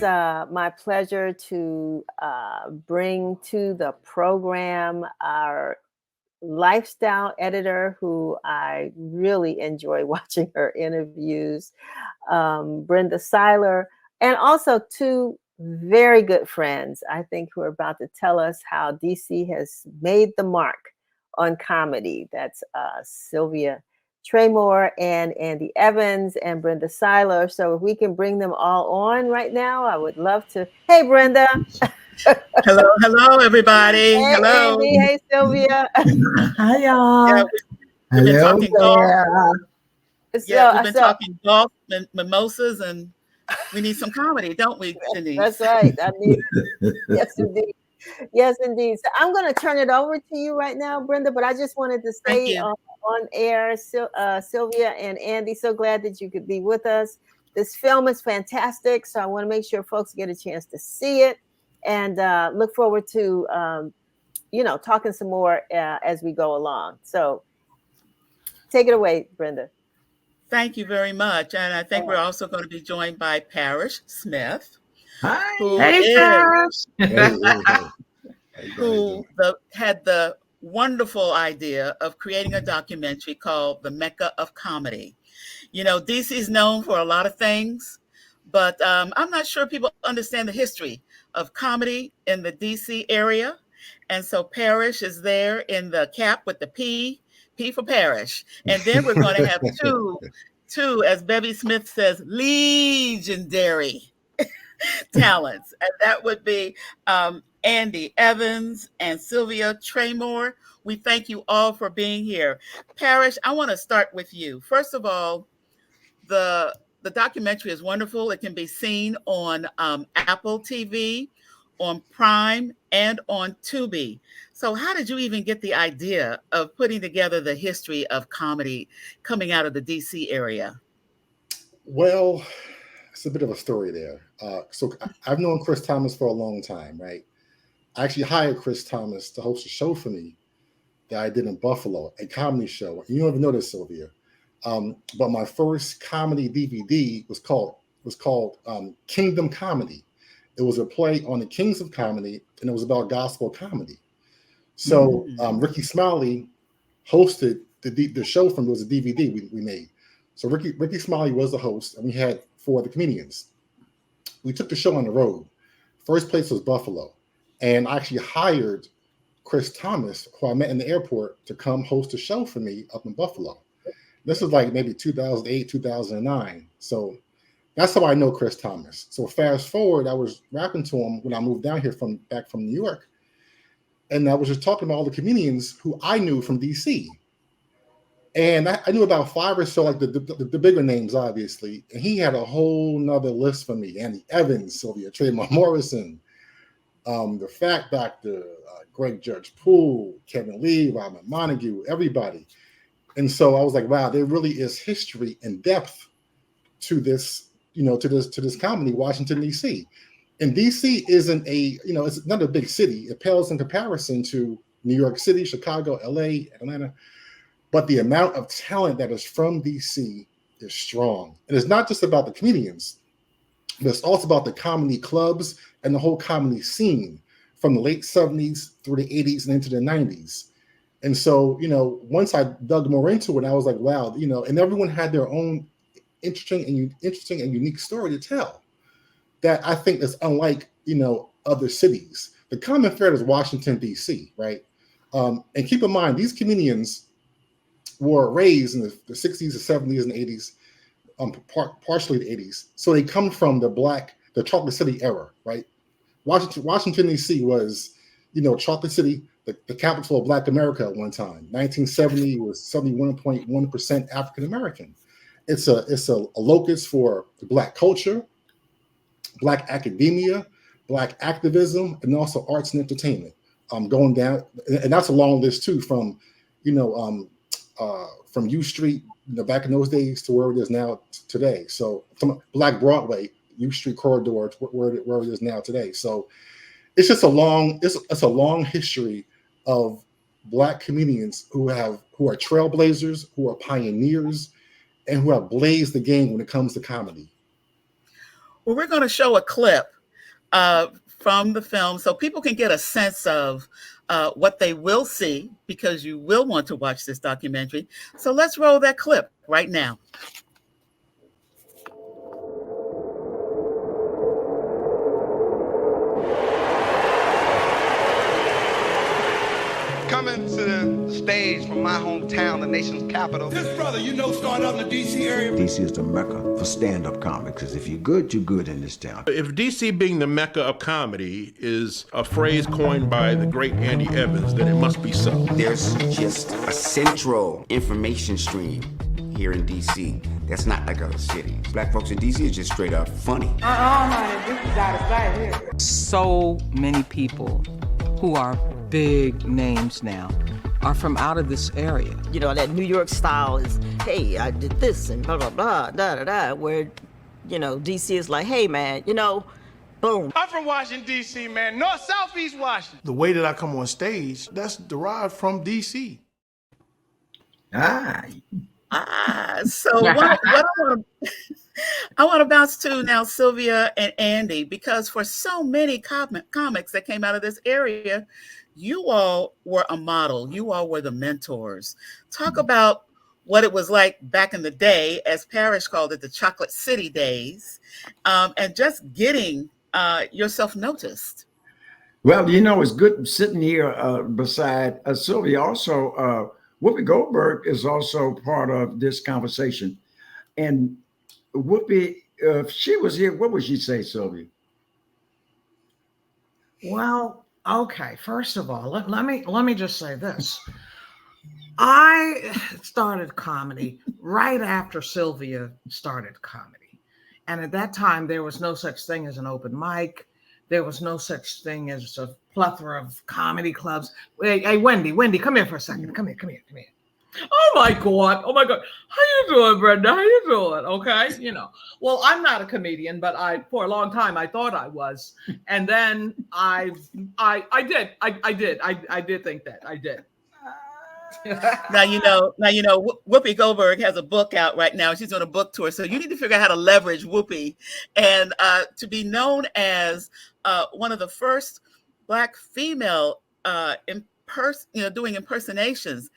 my pleasure to bring to the program our lifestyle editor, who I really enjoy watching her interviews, Brenda Seiler, and also two very good friends, I think, who are about to tell us how DC has made the mark on comedy. That's Sylvia Traymore and Andy Evans and Brenda Seiler. So if we can bring them all on right now, I would love to. Hey, Brenda. Hello, everybody. Hey, Hello. Andy. Hey, Sylvia. Hi, y'all. Yeah, we've been Hello talking golf. Yeah, we've been So talking golf and mimosas, and we need some comedy, don't we, that's Denise? right. I mean, yes, indeed. Yes, indeed. So I'm going to turn it over to you right now, Brenda, but I just wanted to Thank say you. on air, Sylvia and Andy, so glad that you could be with us. This film is fantastic, so I want to make sure folks get a chance to see it, and look forward to, talking some more as we go along. So take it away, Brenda. Thank you very much. And I think we're also going to be joined by Parrish Smith, Hi. who Hey, is Hey, who had the wonderful idea of creating a documentary called The Mecca of Comedy. You know, DC is known for a lot of things, but I'm not sure people understand the history of comedy in the DC area. And so Parrish is there in the cap with the P for Parrish. And then we're going to have two, as Bevy Smith says, legendary talents. And that would be Andy Evans and Sylvia Traymore. We thank you all for being here. Parrish, I want to start with you. First of all, the documentary is wonderful. It can be seen on Apple TV, on Prime, and on Tubi. So how did you even get the idea of putting together the history of comedy coming out of the DC area? Well, it's a bit of a story there. So I've known Chris Thomas for a long time, right? I actually hired Chris Thomas to host a show for me that I did in Buffalo, a comedy show. You don't even know this, Sylvia. But my first comedy DVD was called Kingdom Comedy. It was a play on the kings of comedy, and it was about gospel comedy. So Ricky Smiley hosted the show from. It was a DVD we made. So Ricky Smiley was the host, and we had 4 of the comedians. We took the show on the road. First place was Buffalo, and I actually hired Chris Thomas, who I met in the airport, to come host a show for me up in Buffalo. This is like maybe 2008, 2009. So that's how I know Chris Thomas. So fast forward, I was rapping to him when I moved down here back from New York. And I was just talking about all the comedians who I knew from DC. And I knew about 5 or so, like the bigger names, obviously. And he had a whole nother list for me. Andy Evans, Sylvia Traymore, Morrison, the Fat Doctor, Greg Judge Poole, Kevin Lee, Robin Montague, everybody. And so I was like, wow, there really is history and depth to this, to this comedy, Washington, D.C. And D.C. isn't it's not a big city. It pales in comparison to New York City, Chicago, L.A., Atlanta. But the amount of talent that is from D.C. is strong. And it's not just about the comedians, but it's also about the comedy clubs and the whole comedy scene from the late 70s through the 80s and into the 90s. And so, once I dug more into it, I was like, wow, and everyone had their own interesting and unique story to tell that I think is unlike, other cities. The common thread is Washington, D.C., right? And keep in mind, these comedians were raised in the 60s, the 70s, and 80s, partially the 80s. So they come from the Chocolate City era, right? Washington, D.C. was, Chocolate City, the capital of Black America at one time. 1970 was 71.1% African American. It's a locus for the Black culture, Black academia, Black activism, and also arts and entertainment. Going down, and that's a long list too, from U Street, back in those days to where it is now today. So from Black Broadway, U Street corridor to where it is now today. So it's just a long history of Black comedians who are trailblazers, who are pioneers, and who have blazed the game when it comes to comedy. Well, we're going to show a clip from the film so people can get a sense of what they will see, because you will want to watch this documentary. So let's roll that clip right now. Coming to the stage from my hometown, the nation's capital. This brother, started out in the D.C. area. D.C. is the mecca for stand-up comics, because if you're good in this town. If D.C. being the mecca of comedy is a phrase coined by the great Andy Evans, then it must be so. There's just a central information stream here in D.C. that's not like other cities. Black folks in D.C. is just straight up funny. This is out of sight here. So many people who are big names now are from out of this area. You know, that New York style is, hey, I did this and blah, blah, blah, da, da, da, where, you know, D.C. is like, hey, man, you know, boom. I'm from Washington, D.C., man. North, Southeast Washington. The way that I come on stage, that's derived from D.C. So what I want to bounce to now, Sylvia and Andy, because for so many comics that came out of this area, you all were a model. You all were the mentors. Talk about what it was like back in the day, as Parrish called it, the Chocolate City days, and just getting yourself noticed. Well, you know, it's good sitting here beside Sylvia. Also, Whoopi Goldberg is also part of this conversation. And Whoopi, if she was here, what would she say, Sylvia? Well, okay. First of all, let me just say this. I started comedy right after Sylvia started comedy. And at that time, there was no such thing as an open mic. There was no such thing as a plethora of comedy clubs. Hey, Wendy, come here for a second. Come here. Oh my God. How you doing, Brenda? How you doing? Okay. You know, well, I'm not a comedian, but for a long time, I thought I was. And then I did think that I did. Now you know Whoopi Goldberg has a book out right now. She's on a book tour, so you need to figure out how to leverage Whoopi and to be known as one of the first Black female doing impersonations.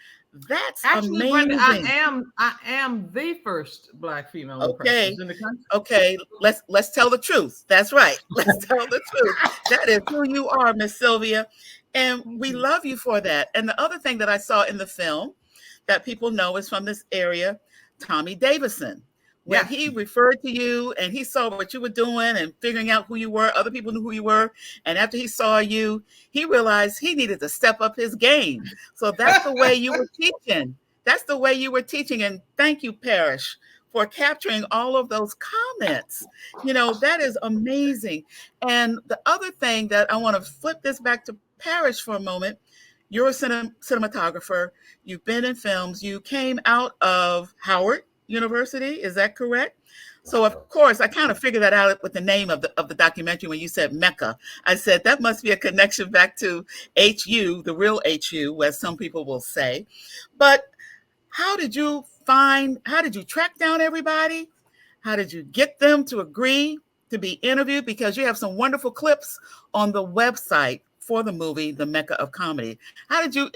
That's actually amazing. Brenda, I am the first Black female impersonation in the country. Okay, let's tell the truth. That's right. Let's tell the truth. That is who you are, Miss Sylvia. And we love you for that. And the other thing that I saw in the film that people know is from this area, Tommy Davidson. When he referred to you and he saw what you were doing and figuring out who you were, other people knew who you were. And after he saw you, he realized he needed to step up his game. So that's the way you were teaching. That's the way you were teaching. And thank you, Parrish, for capturing all of those comments. You know, that is amazing. And the other thing that I want to flip this back to Parrish for a moment. You're a cinematographer. You've been in films. You came out of Howard University. Is that correct? So of course, I kind of figured that out with the name of the documentary when you said Mecca. I said that must be a connection back to HU, the real HU, as some people will say. But how did you track down everybody? How did you get them to agree to be interviewed? Because you have some wonderful clips on the website for the movie, The Mecca of Comedy. How did you,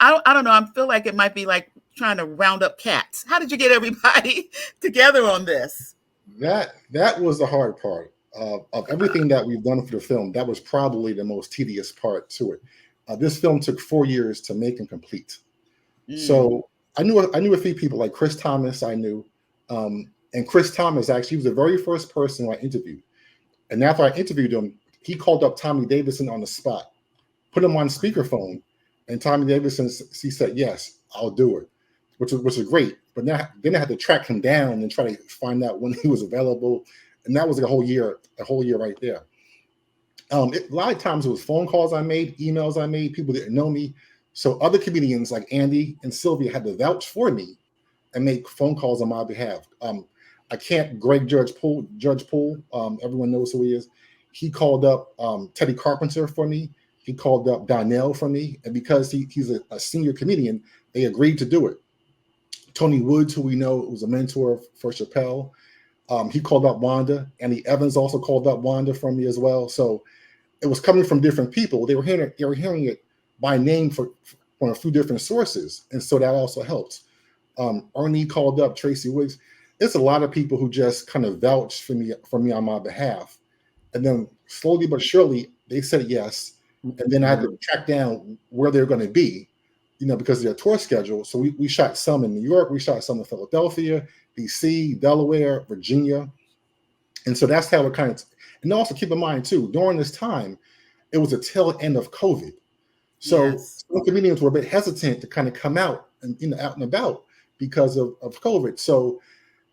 I don't know, I feel like it might be like trying to round up cats. How did you get everybody together on this? That was the hard part of everything that we've done for the film. That was probably the most tedious part to it. This film took 4 years to make and complete. So I knew a few people like Chris Thomas. I knew, and Chris Thomas actually was the very first person I interviewed. And after I interviewed him, he called up Tommy Davidson on the spot, put him on speakerphone, and Tommy Davidson, he said, "Yes, I'll do it," which was great. But then I had to track him down and try to find out when he was available, and that was like a whole year right there. A lot of times it was phone calls I made, emails I made. People didn't know me, so other comedians like Andy and Sylvia had to vouch for me and make phone calls on my behalf. Greg Judge Poole, everyone knows who he is. He called up Teddy Carpenter for me. He called up Donnell for me. And because he's a senior comedian, they agreed to do it. Tony Woods, who we know was a mentor for Chappelle. He called up Wanda, and the Evans also called up Wanda from me as well. So it was coming from different people. They were hearing it by name from a few different sources, and so that also helped. Ernie called up Tracy Wiggs. It's a lot of people who just kind of vouched for me on my behalf, and then slowly but surely they said yes, and then I had to track down where they're going to be, because of their tour schedule. So we shot some in New York, we shot some in Philadelphia, DC, Delaware, Virginia, and so that's how it kind of. And also keep in mind too, during this time, it was a tail end of COVID. So some comedians were a bit hesitant to kind of come out and out and about because of COVID. So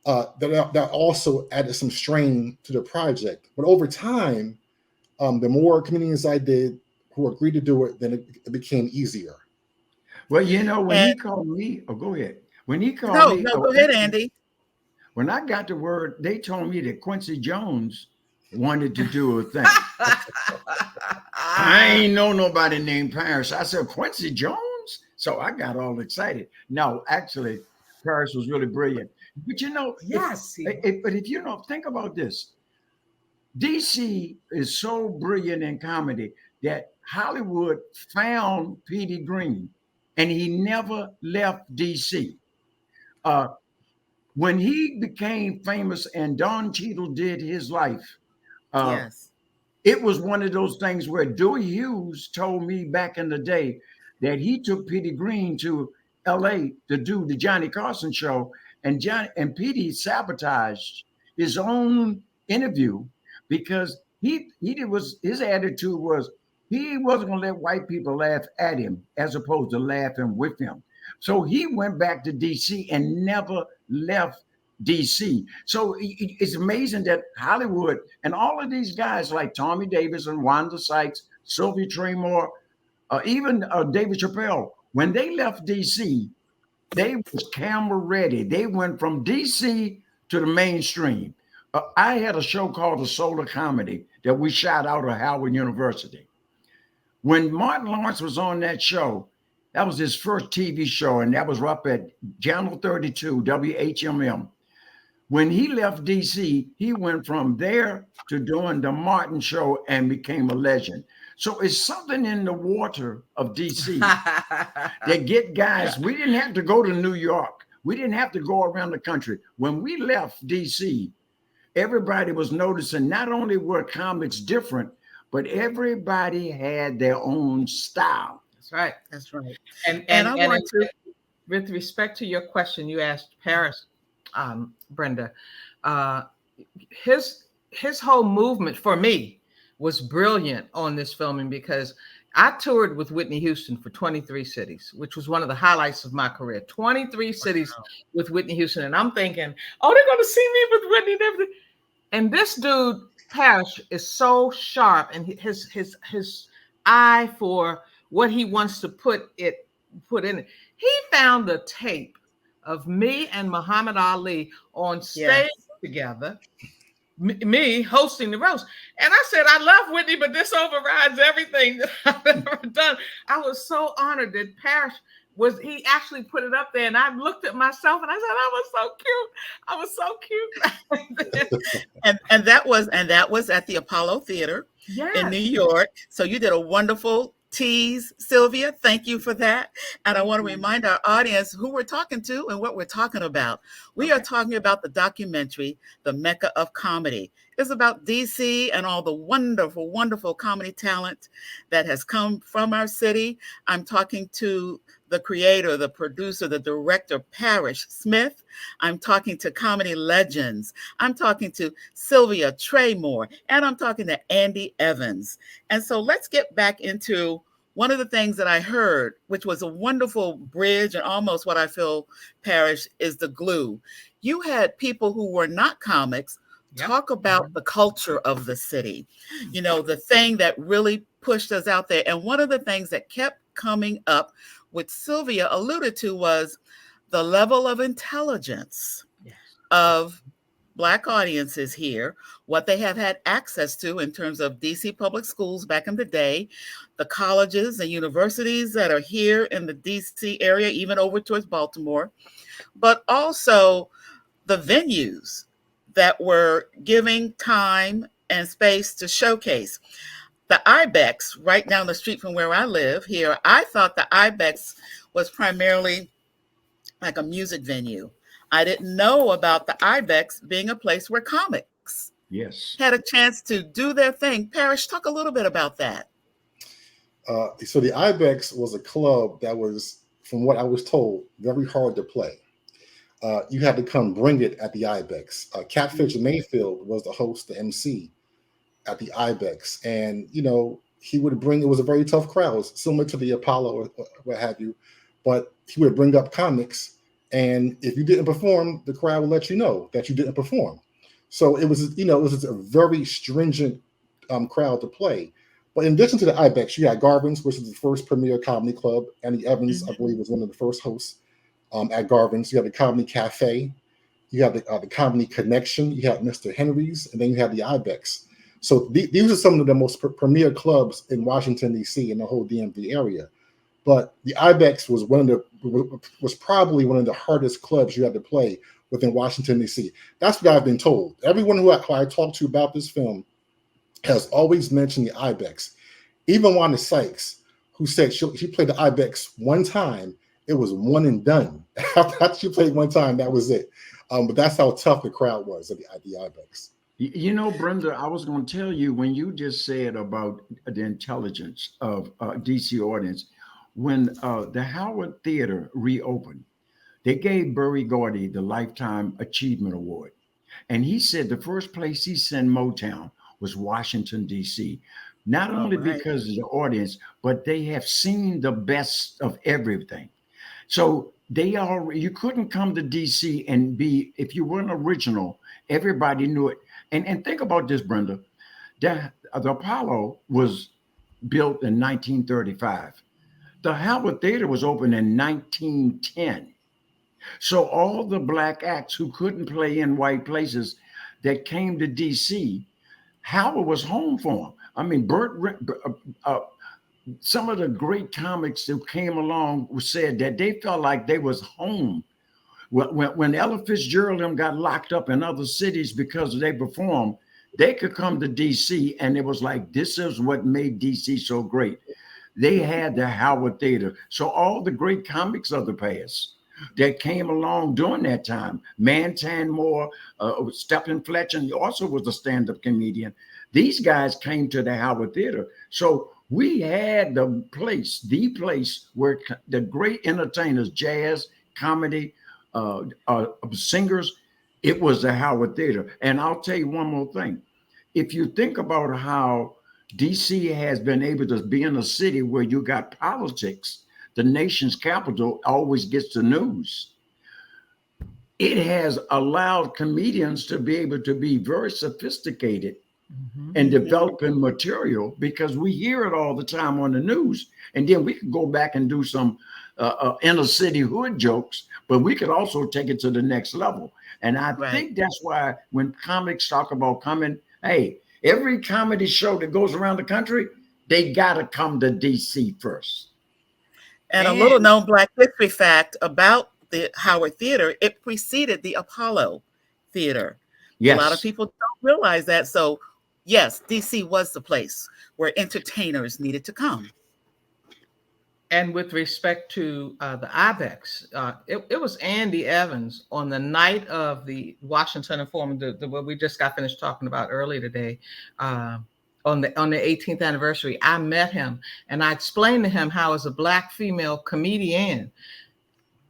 that also added some strain to the project. But over time, the more comedians I did who agreed to do it, then it became easier. Well, when he called me, go ahead. When he called me, go ahead, Andy. When I got the word, they told me that Quincy Jones wanted to do a thing. I ain't know nobody named Parrish. I said, Quincy Jones? So I got all excited. No, actually, Parrish was really brilliant. But yes. But if think about this. DC is so brilliant in comedy that Hollywood found Petey Green, and he never left DC. When he became famous and Don Cheadle did his life, it was one of those things where Dewey Hughes told me back in the day that he took Petey Green to LA to do the Johnny Carson show, and Petey sabotaged his own interview because his attitude was he wasn't going to let white people laugh at him as opposed to laughing with him. So he went back to DC and never left DC. So it's amazing that Hollywood and all of these guys like Tommy Davis and Wanda Sykes, Sylvia Traymore, even David Chappelle, when they left DC, they was camera ready. They went from DC to the mainstream. I had a show called The Solar Comedy that we shot out of Howard University. When Martin Lawrence was on that show, that was his first TV show, and that was up at Channel 32, WHMM. When he left DC, he went from there to doing the Martin show and became a legend. So it's something in the water of DC that get guys. We didn't have to go to New York. We didn't have to go around the country. When we left DC, everybody was noticing not only were comics different, but everybody had their own style. That's right. That's right. And I want to, with respect to your question, you asked Parrish, Brenda, his whole movement for me was brilliant on this filming because I toured with Whitney Houston for 23 cities, which was one of the highlights of my career. 23 cities with Whitney Houston. And I'm thinking, oh, they're going to see me with Whitney and everything. And this dude, Parrish, is so sharp, and his eye for what he wants to put in it. He found the tape of me and Muhammad Ali on stage together, me hosting the roast. And I said, I love Whitney, but this overrides everything that I've ever done. I was so honored that Parrish he actually put it up there, and I looked at myself and I said, I was so cute. and that was at the Apollo Theater in New York. So you did a wonderful tease, Sylvia. Thank you for that. And I want to remind our audience who we're talking to and what we're talking about. We are talking about the documentary, The Mecca of Comedy. It's about DC and all the wonderful, wonderful comedy talent that has come from our city. I'm talking to the creator, the producer, the director, Parrish Smith. I'm talking to comedy legends. I'm talking to Sylvia Traymore, and I'm talking to Andy Evans. And so let's get back into one of the things that I heard, which was a wonderful bridge and almost what I feel, Parrish, is the glue. You had people who were not comics talk about the culture of the city, the thing that really pushed us out there. And one of the things that kept coming up, which Sylvia alluded to, was the level of intelligence of Black audiences here, what they have had access to in terms of DC public schools back in the day, the colleges and universities that are here in the DC area, even over towards Baltimore, but also the venues that were giving time and space to showcase. The Ibex, right down the street from where I live here, I thought the Ibex was primarily like a music venue. I didn't know about the Ibex being a place where comics Yes. had a chance to do their thing. Parrish, talk a little bit about that. So the Ibex was a club that was, from what I was told, very hard to play. You had to come bring it at the Ibex. Catfish Mayfield was the host, the MC at the Ibex, and he would bring. It was a very tough crowd, similar to the Apollo or what have you, but he would bring up comics, and if you didn't perform, the crowd would let you know that you didn't perform. So it was, it was a very stringent crowd to play. But in addition to the Ibex, you had Garvin's, which is the first premier comedy club. Andy Evans, I believe, was one of the first hosts at Garvin's. You had the Comedy Cafe. You had the Comedy Connection. You had Mr. Henry's, and then you had the Ibex. So these are some of the most premier clubs in Washington, D.C. and the whole DMV area. But the Ibex was probably one of the hardest clubs you had to play within Washington, D.C. That's what I've been told. Everyone who I talked to about this film has always mentioned the Ibex. Even Wanda Sykes, who said she played the Ibex one time, it was one and done. After she played one time, that was it. But that's how tough the crowd was at the Ibex. Brenda, I was going to tell you, when you just said about the intelligence of DC audience, when the Howard Theater reopened, they gave Berry Gordy the Lifetime Achievement Award. And he said the first place he sent Motown was Washington, D.C. Not only because of the audience, but they have seen the best of everything. So you couldn't come to DC and if you weren't original, everybody knew it. And think about this, Brenda. The Apollo was built in 1935. The Howard Theater was opened in 1910. So all the black acts who couldn't play in white places that came to DC, Howard was home for them. I mean, some of the great comics that came along said that they felt like they was home. When Ella Fitzgerald got locked up in other cities because they performed, they could come to DC, and it was like, this is what made DC so great. They had the Howard Theater. So all the great comics of the past that came along during that time, Mantan Moore, Stephen Fletcher, and he also was a stand-up comedian. These guys came to the Howard Theater. So we had the place where the great entertainers, jazz, comedy, singers, it was the Howard Theater. And I'll tell you one more thing. If you think about how DC has been able to be in a city where you got politics, the nation's capital always gets the news. It has allowed comedians to be able to be very sophisticated and developing material, because we hear it all the time on the news. And then we could go back and do some inner city hood jokes, but we could also take it to the next level. And I think that's why when comics talk about coming, hey, every comedy show that goes around the country, they got to come to DC first. And a little known Black history fact about the Howard Theater, it preceded the Apollo Theater. Yes. A lot of people don't realize that. So yes, DC was the place where entertainers needed to come. And with respect to the Ibex, it was Andy Evans on the night of the Washington Informant, what we just got finished talking about earlier today, on the 18th anniversary. I met him and I explained to him how, as a Black female comedian,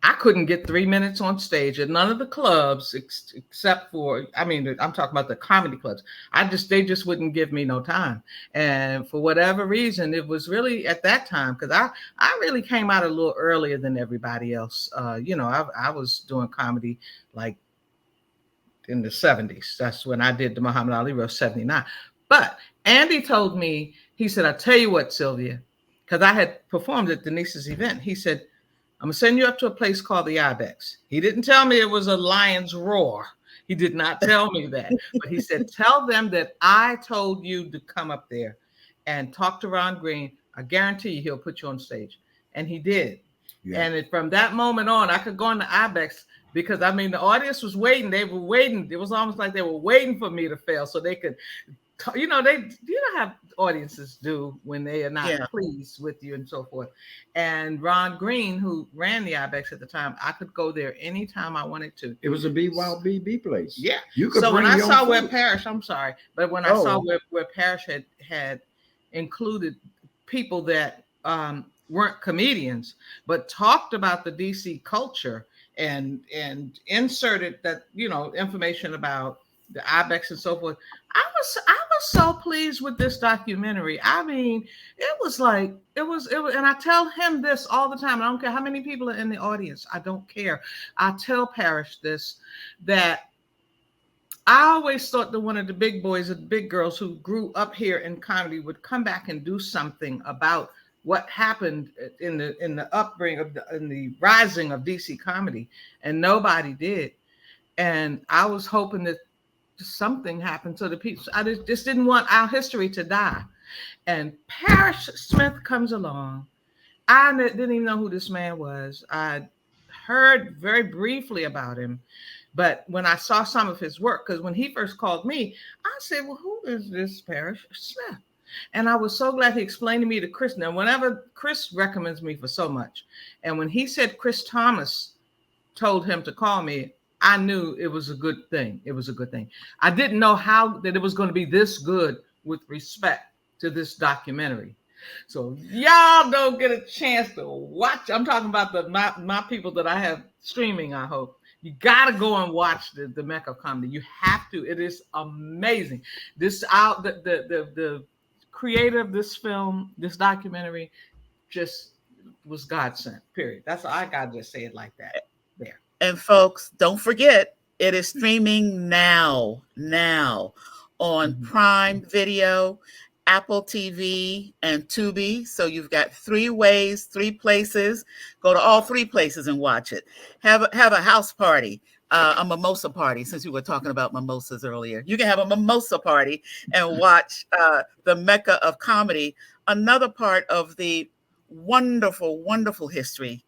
I couldn't get 3 minutes on stage at none of the clubs except for, I'm talking about the comedy clubs. They just wouldn't give me no time. And for whatever reason, it was really at that time, because I really came out a little earlier than everybody else. I was doing comedy like in the 70s. That's when I did the Muhammad Ali Roast, 79. But Andy told me, he said, I tell you what, Sylvia, because I had performed at Denise's event. He said, I'm going to send you up to a place called the Ibex. He didn't tell me it was a lion's roar. He did not tell me that. But he said, tell them that I told you to come up there and talk to Ron Green. I guarantee you he'll put you on stage. And he did. Yeah. And from that moment on, I could go into IBEX because I mean the audience was waiting. They were waiting. It was almost like they were waiting for me to fail so they could, you know, how audiences do when they are not pleased with you and so forth. And Ron Green, who ran the IBEX at the time, I could go there anytime I wanted to. It was a BYB place. Yeah. You could so bring when I your saw own where food. Parrish, I'm sorry, but when I saw where Parrish had included people that weren't comedians, but talked about the DC culture and inserted that, you know, information about the IBEX and so forth. I was so pleased with this documentary. I mean, it was, and I tell him this all the time. I don't care how many people are in the audience. I don't care. I tell Parrish this, that I always thought that one of the big boys and big girls who grew up here in comedy would come back and do something about what happened in the upbringing of in the rising of DC comedy, and nobody did. And I was hoping that something happened to the people. I just didn't want our history to die. And Parrish Smith comes along. I didn't even know who this man was. I heard very briefly about him. But when I saw some of his work, because when he first called me, I said, well, who is this Parrish Smith? And I was so glad he explained to me to Chris. Now, whenever Chris recommends me for so much, and when he said Chris Thomas told him to call me, I knew it was a good thing. It was a good thing. I didn't know that it was going to be this good with respect to this documentary. So y'all don't get a chance to watch. I'm talking about my people that I have streaming, I hope. You got to go and watch the Mecca of Comedy. You have to. It is amazing. The creator of this film, this documentary, just was God sent, period. That's I got to just say it like that there. And folks, don't forget, it is streaming now on Prime Video, Apple TV, and Tubi. So you've got 3 ways, 3 places. Go to all 3 places and watch it. Have a house party, a mimosa party, since we were talking about mimosas earlier. You can have a mimosa party and watch the Mecca of Comedy, another part of the wonderful, wonderful history,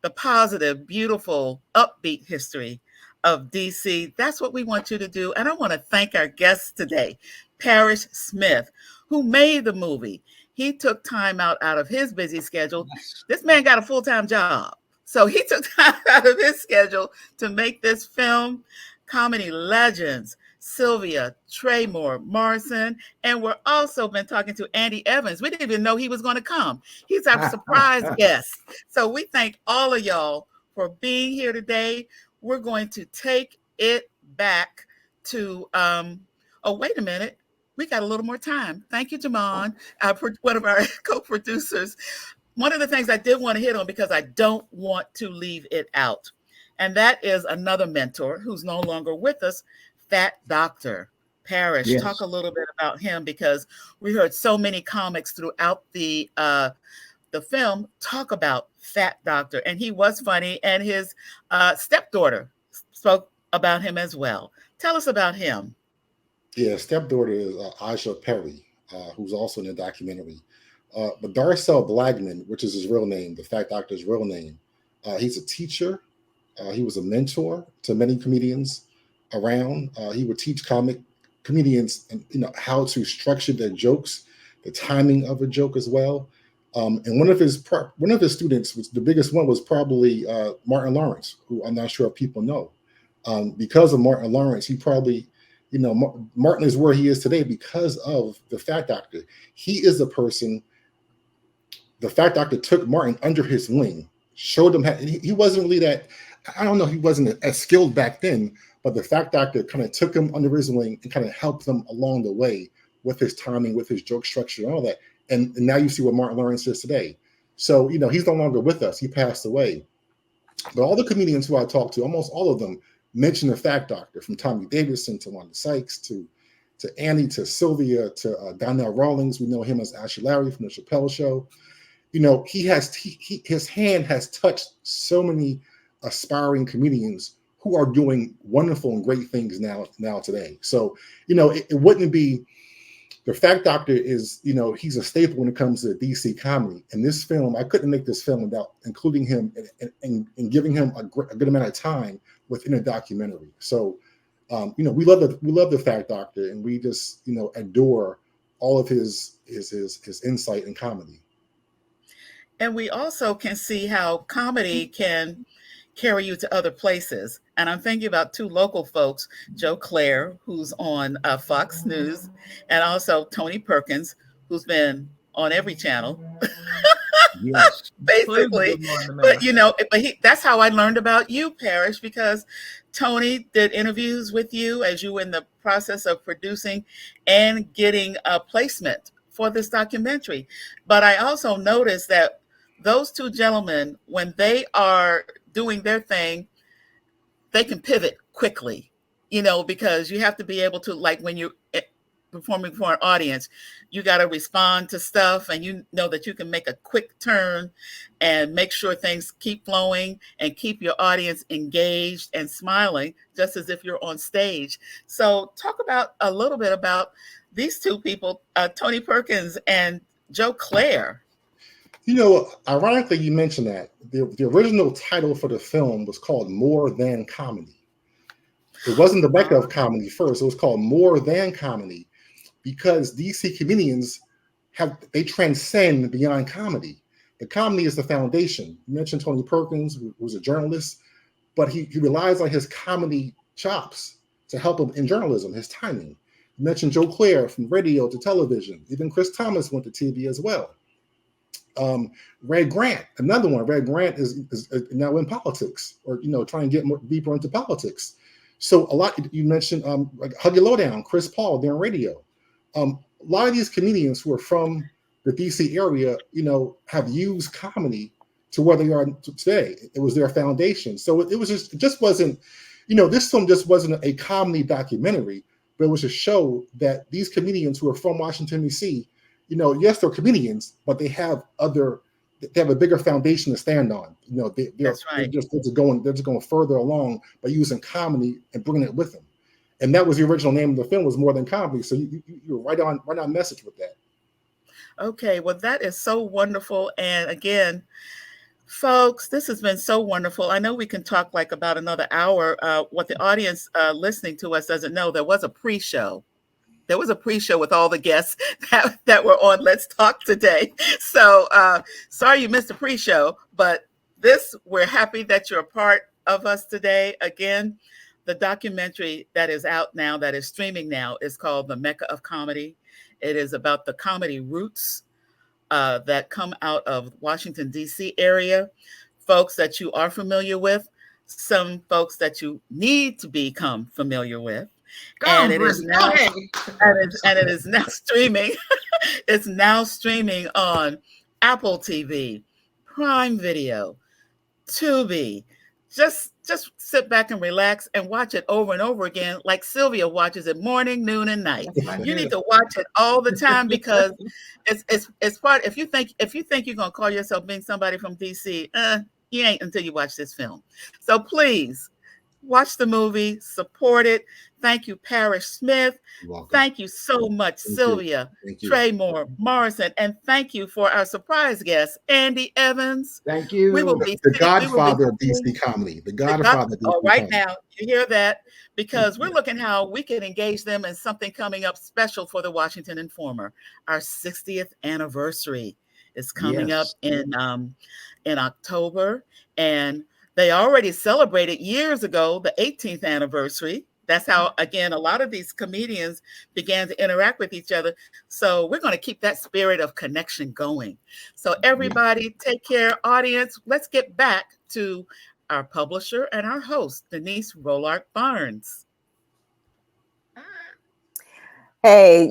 the positive, beautiful, upbeat history of DC. That's what we want you to do. And I want to thank our guest today, Parrish Smith, who made the movie. He took time out of his busy schedule. This man got a full-time job. So he took time out of his schedule to make this film. Comedy legends, Sylvia, Traymore, Morrison, and we're also been talking to Andy Evans. We didn't even know he was going to come. He's our surprise guest. So we thank all of y'all for being here today. We're going to take it back to, oh, wait a minute. We got a little more time. Thank you, Jamon, one of our co-producers. One of the things I did want to hit on, because I don't want to leave it out, and that is another mentor who's no longer with us, Fat Dr. Parrish. Yes. Talk a little bit about him, because we heard so many comics throughout the film talk about Fat Doctor, and he was funny, and his stepdaughter spoke about him as well. Tell us about him. Yeah, stepdaughter is Aja Perry, who's also in the documentary. But Darcel Blagman, which is his real name, the Fat Doctor's real name, he's a teacher. He was a mentor to many comedians around. He would teach comedians, how to structure their jokes, the timing of a joke as well. And one of his students, the biggest one, was probably Martin Lawrence, who I'm not sure if people know. Because of Martin Lawrence, he probably, Martin is where he is today because of the Fat Doctor. He is the person. The Fat Doctor took Martin under his wing, showed him how. He wasn't really that. I don't know. He wasn't as skilled back then, but the Fat Doctor kind of took him under his wing and kind of helped him along the way with his timing, with his joke structure, and all that. And now you see what Martin Lawrence is today. So, he's no longer with us. He passed away. But all the comedians who I talked to, almost all of them, mention the Fat Doctor, from Tommy Davidson to Wanda Sykes to Annie to Sylvia to Donnell Rawlings. We know him as Ashley Larry from the Chappelle Show. His hand has touched so many aspiring comedians who are doing wonderful and great things now today. So, it wouldn't be the fact doctor is, he's a staple when it comes to DC comedy. And this film, I couldn't make this film without including him and giving him a good amount of time within a documentary. So, we love the fact doctor, and we just, adore all of his insight and comedy. And we also can see how comedy can carry you to other places. And I'm thinking about two local folks, Joe Clare, who's on Fox News, and also Tony Perkins, who's been on every channel. Yes. Basically. But that's how I learned about you, Parrish, because Tony did interviews with you as you were in the process of producing and getting a placement for this documentary. But I also noticed that those two gentlemen, when they are doing their thing, they can pivot quickly, because you have to be able to, like when you're performing for an audience, you got to respond to stuff, and you know that you can make a quick turn and make sure things keep flowing and keep your audience engaged and smiling, just as if you're on stage. So talk about a little bit about these two people, Tony Perkins and Joe Clare. Ironically, you mentioned that the original title for the film was called More Than Comedy. It wasn't the Mecca of Comedy first. It was called More Than Comedy because DC comedians they transcend beyond comedy. The comedy is the foundation. You mentioned Tony Perkins, who was a journalist, but he relies on his comedy chops to help him in journalism, his timing. You mentioned Joe Clare, from radio to television. Even Chris Thomas went to TV as well. Ray Grant, another one. Ray Grant is now in politics, or trying to get deeper into politics. So a lot. You mentioned like Huggy Lowdown, Chris Paul, they're in radio. A lot of these comedians who are from the DC area, have used comedy to where they are today. It was their foundation. So it just wasn't, this film just wasn't a comedy documentary, but it was a show that these comedians who are from Washington D.C. Yes, they're comedians, but they have a bigger foundation to stand on. They're just going further along by using comedy and bringing it with them. And that was the original name of the film, was More Than Comedy. So you're right on message with that. Okay, well, that is so wonderful. And again, folks, this has been so wonderful. I know we can talk like about another hour. What the audience listening to us doesn't know, there was a pre-show. There was a pre-show with all the guests that were on Let's Talk today. So sorry you missed the pre-show, but we're happy that you're a part of us today. Again, the documentary that is out now, that is streaming now, is called The Mecca of Comedy. It is about the comedy roots that come out of Washington, D.C. area, folks that you are familiar with, some folks that you need to become familiar with. And it is now streaming. It's now streaming on Apple TV, Prime Video, Tubi. Just sit back and relax and watch it over and over again, like Sylvia watches it morning, noon, and night. You need to watch it all the time because it's part. If you think you're gonna call yourself being somebody from DC, you ain't until you watch this film. So please watch the movie, support it. Thank you, Parrish Smith. Thank you so much, Sylvia, Traymore, Morrison, and thank you for our surprise guest, Andy Evans. Thank you. The godfather of DC comedy. The godfather of DC right comedy. Now, you hear that? Because we're looking how we can engage them in something coming up special for the Washington Informer. Our 60th anniversary is coming up in October, and they already celebrated years ago the 18th anniversary. That's how, again, a lot of these comedians began to interact with each other. So we're going to keep that spirit of connection going. So everybody, take care, audience. Let's get back to our publisher and our host, Denise Rolark Barnes. Hey,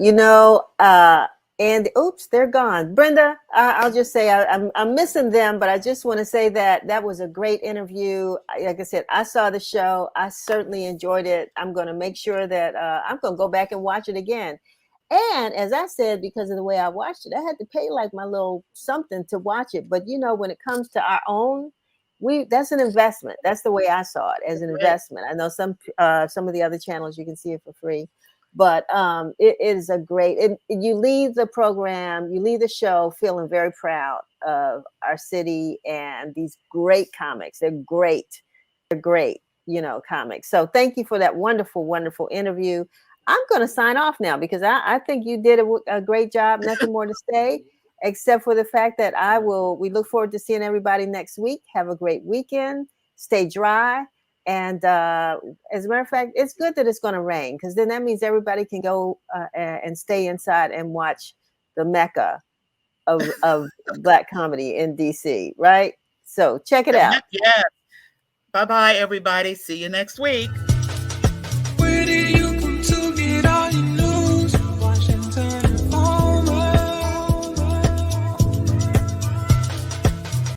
and oops, they're gone. Brenda, I'll just say I'm missing them, but I just want to say that was a great interview. Like I said, I saw the show. I certainly enjoyed it. I'm going to make sure that I'm going to go back and watch it again. And as I said, because of the way I watched it, I had to pay like my little something to watch it. But when it comes to our own, that's an investment. That's the way I saw it, as an investment. I know some of the other channels you can see it for free. But it is a great, you leave the program, you leave the show feeling very proud of our city and these great comics. They're great. They're great, comics. So thank you for that wonderful, wonderful interview. I'm going to sign off now because I think you did a great job. Nothing more to say, except for the fact that we look forward to seeing everybody next week. Have a great weekend. Stay dry. And as a matter of fact, it's good that it's going to rain, because then that means everybody can go and stay inside and watch the Mecca of Black comedy in DC, right? So check it out. Yeah. Bye-bye, everybody. See you next week.